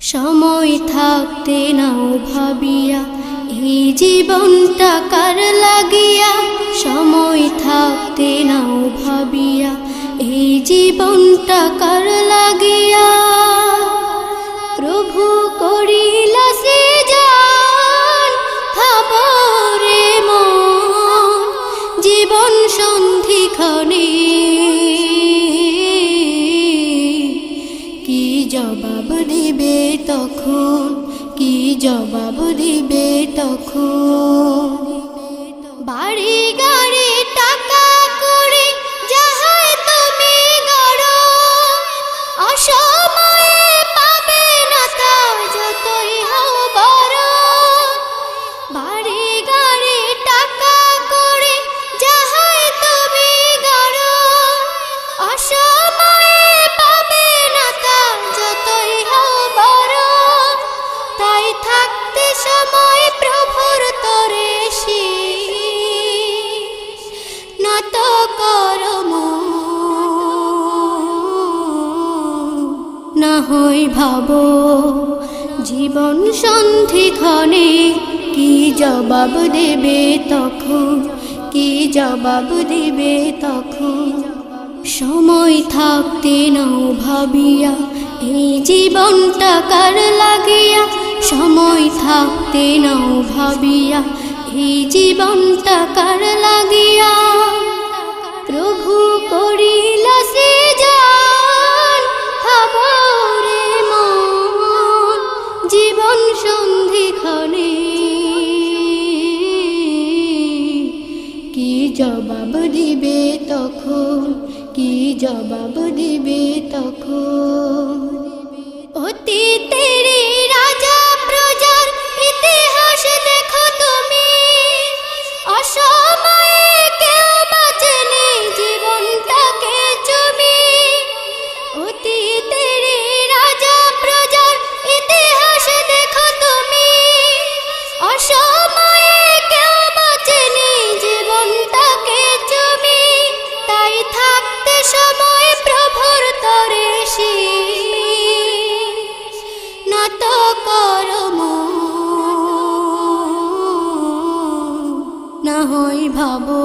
সময় থাকতে নাও ভাবিয়া এই জীবনটা কার লাগিয়া। সময় থাকতে নাও ভাবিয়া এই জীবনটা কার লাগিয়া। প্রভু করিলা সৃজন ভাবরে মন জীবন সন্ধিক্ষণে। কি জবাব দিবে তখন, কি জবাব দিবে তখন। বাড়ি গাড়ি টাকা করি যাহাই তুমি গড়, অসময়ে পাবে না তা যতই হও বড়। বাড়ি গাড়ি টাকা করি যাহাই তুমি গড়, অসময়ে পাবে না তা যতই হও বড়। তাই থাকতে সময় প্রভুর তরে নত করম, না হয় ভাবো জীবন সন্ধিক্ষণে। কি জবাব দেবে তখন, কি জবাব দিবে তখন। সময় থাকতে নাও ভাবিয়া এই জীবনটা কার লাগিয়া। সময় থাকতে নাও ভাবিয়া এই জীবনটা কার লাগিয়া। প্রভু করিলা সৃজন ভাবরে মন জীবন সন্ধিক্ষণে। কি জবাব দিবে তখন, কি জবাব দিবে তখন। অতীতের রাজা প্রজার ইতিহাস দেখো তুমি, অসময়ে কেউ বাঁচেনি জীবনটাকে চুমি। অতীতের রাজা প্রজার ইতিহাস দেখো তুমি, অসময়ে কেউ বাঁচেনি জীবনটাকে চুমি। তাই থাকতে সময় প্রভুর তরে নত করম, না হয় ভাবো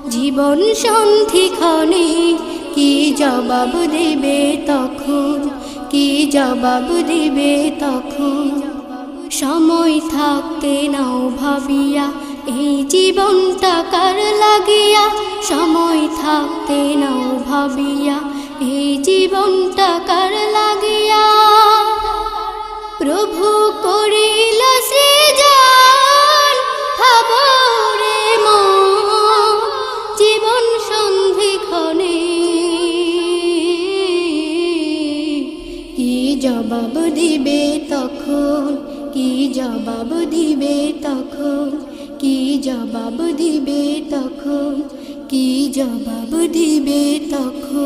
জীবন সন্ধিক্ষণে। কি জবাব দিবে তখন, কি জবাব দিবে তখন। সময় থাকতে নাও ভাবিয়া এই জীবনটা কার লাগিয়া। সময় থাকতে নাও ভাবিয়া এই জীবনটা কার লাগিয়া। প্রভু করিলা সৃজন ভাবরে মন জীবন সন্ধিক্ষণে। কি জবাব দিবে তখন, কি জবাব দিবে তখন। কি জবাব দিবে তখন, কি জবাব দিবে তখন।